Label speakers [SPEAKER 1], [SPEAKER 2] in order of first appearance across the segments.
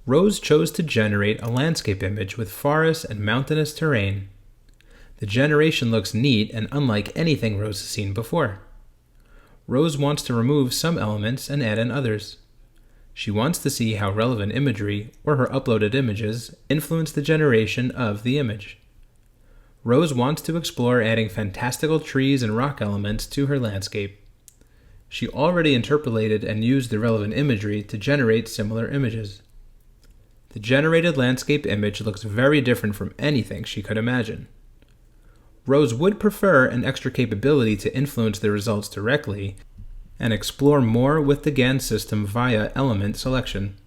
[SPEAKER 1] Rose chose to generate a landscape image with forest and mountainous terrain. The generation looks neat and unlike anything Rose has seen before. Rose wants to remove some elements and add in others. She wants to see how relevant imagery, or her uploaded images, influence the generation of the image. Rose wants to explore adding fantastical trees and rock elements to her landscape. She already interpolated and used the relevant imagery to generate similar images. The generated landscape image looks very different from anything she could imagine. Rose would prefer an extra capability to influence the results directly and explore more with the GAN system via element selection.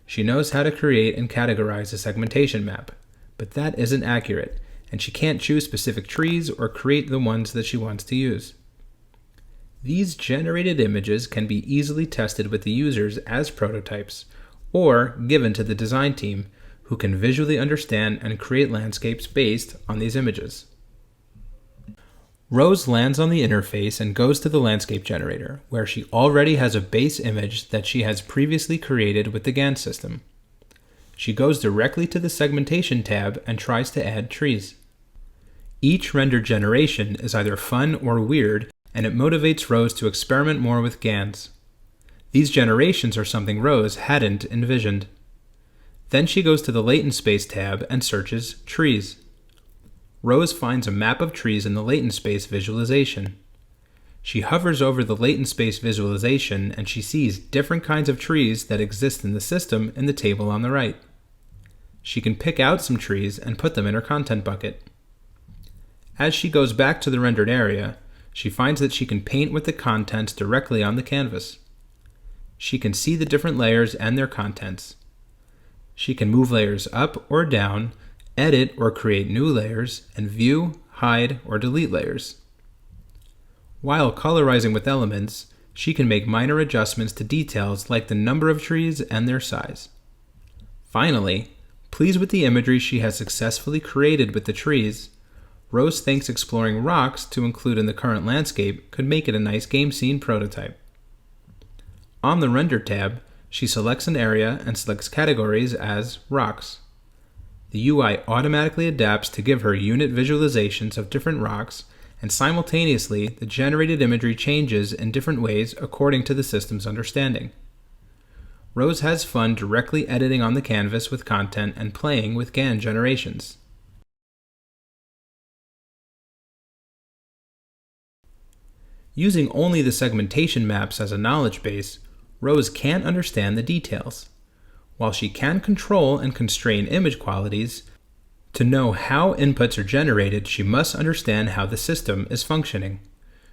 [SPEAKER 1] She knows how to create and categorize a segmentation map, but that isn't accurate, and she can't choose specific trees or create the ones that she wants to use. These generated images can be easily tested with the users as prototypes, or given to the design team, who can visually understand and create landscapes based on these images. Rose lands on the interface and goes to the landscape generator, where she already has a base image that she has previously created with the GAN system. She goes directly to the segmentation tab and tries to add trees. Each render generation is either fun or weird, and it motivates Rose to experiment more with GANs. These generations are something Rose hadn't envisioned. Then she goes to the latent space tab and searches trees. Rose finds a map of trees in the latent space visualization. She hovers over the latent space visualization and she sees different kinds of trees that exist in the system in the table on the right. She can pick out some trees and put them in her content bucket. As she goes back to the rendered area, she finds that she can paint with the contents directly on the canvas. She can see the different layers and their contents. She can move layers up or down, edit or create new layers, and view, hide, or delete layers. While colorizing with elements, she can make minor adjustments to details like the number of trees and their size. Finally, pleased with the imagery she has successfully created with the trees, Rose thinks exploring rocks to include in the current landscape could make it a nice game scene prototype. On the Render tab, she selects an area and selects categories as rocks. The UI automatically adapts to give her unit visualizations of different rocks, and simultaneously the generated imagery changes in different ways according to the system's understanding. Rose has fun directly editing on the canvas with content and playing with GAN generations. Using only the segmentation maps as a knowledge base, Rose can't understand the details. While she can control and constrain image qualities, to know how inputs are generated, she must understand how the system is functioning.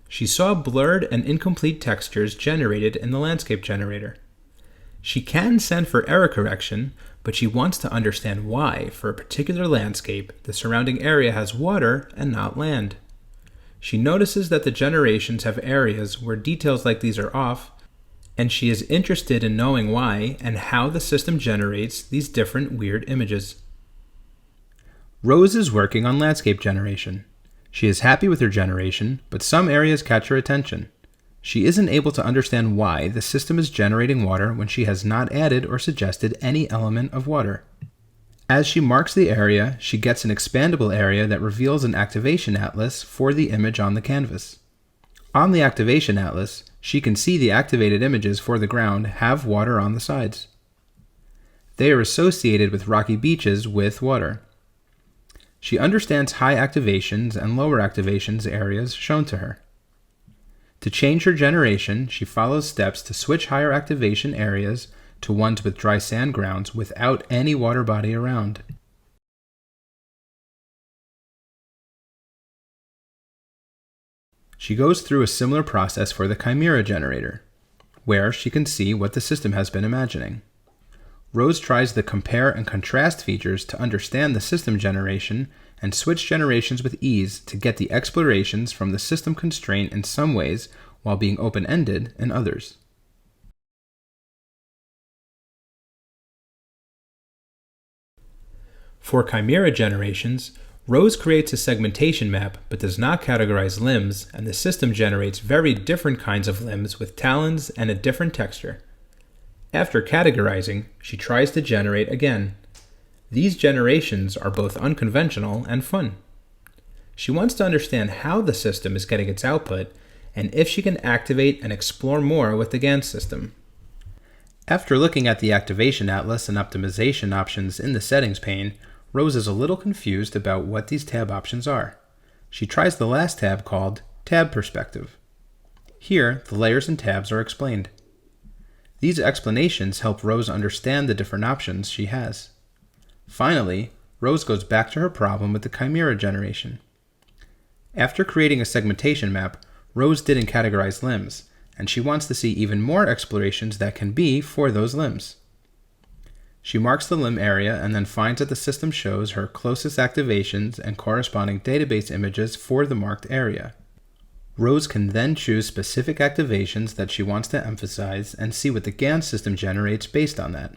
[SPEAKER 1] She saw blurred and incomplete textures generated in the landscape generator. She can send for error correction, but she wants to understand why, for a particular landscape, the surrounding area has water and not land. She notices that the generations have areas where details like these are off, and she is interested in knowing why and how the system generates these different weird images. Rose is working on landscape generation. She is happy with her generation, but some areas catch her attention. She isn't able to understand why the system is generating water when she has not added or suggested any element of water. As she marks the area, she gets an expandable area that reveals an activation atlas for the image on the canvas. On the activation atlas, she can see the activated images for the ground have water on the sides. They are associated with rocky beaches with water. She understands high activations and lower activations areas shown to her. To change her generation, she follows steps to switch higher activation areas to ones with dry sand grounds without any water body around. She goes through a similar process for the Chimera generator, where she can see what the system has been imagining. Rose tries the compare and contrast features to understand the system generation and switch generations with ease to get the explorations from the system constraint in some ways while being open-ended in others. For Chimera generations, Rose creates a segmentation map but does not categorize limbs, and the system generates very different kinds of limbs with talons and a different texture. After categorizing, she tries to generate again. These generations are both unconventional and fun. She wants to understand how the system is getting its output and if she can activate and explore more with the GAN system. After looking at the activation atlas and optimization options in the settings pane, Rose is a little confused about what these tab options are. She tries the last tab called Tab Perspective. Here, the layers and tabs are explained. These explanations help Rose understand the different options she has. Finally, Rose goes back to her problem with the chimera generation. After creating a segmentation map, Rose didn't categorize limbs, and she wants to see even more explorations that can be for those limbs. She marks the limb area and then finds that the system shows her closest activations and corresponding database images for the marked area. Rose can then choose specific activations that she wants to emphasize and see what the GAN system generates based on that.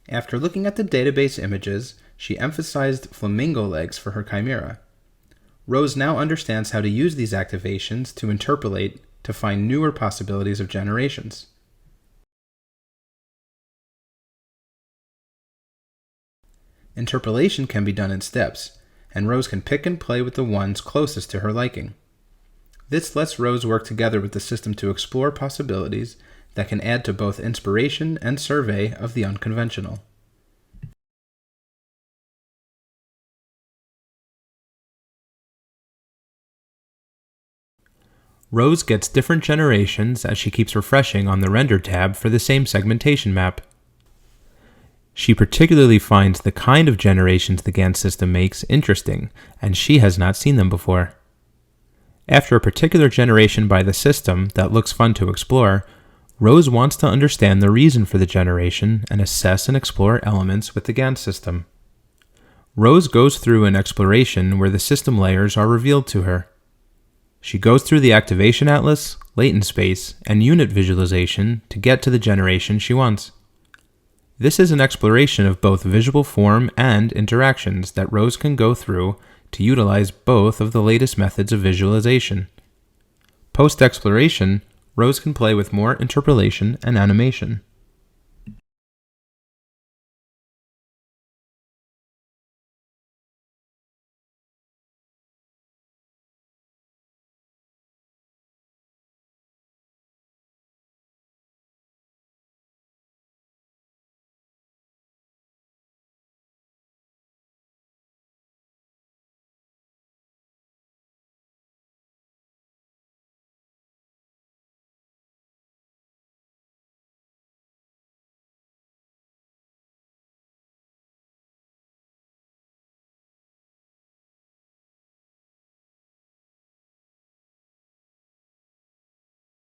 [SPEAKER 1] After looking at the database images, she emphasized flamingo legs for her chimera. Rose now understands how to use these activations to interpolate to find newer possibilities of generations. Interpolation can be done in steps, and Rose can pick and play with the ones closest to her liking. This lets Rose work together with the system to explore possibilities that can add to both inspiration and survey of the unconventional. Rose gets different generations as she keeps refreshing on the Render tab for the same segmentation map. She particularly finds the kind of generations the GAN system makes interesting, and she has not seen them before. After a particular generation by the system that looks fun to explore, Rose wants to understand the reason for the generation and assess and explore elements with the GAN system. Rose goes through an exploration where the system layers are revealed to her. She goes through the activation atlas, latent space, and unit visualization to get to the generation she wants. This is an exploration of both visual form and interactions that Rose can go through to utilize both of the latest methods of visualization. Post-exploration, Rose can play with more interpolation and animation.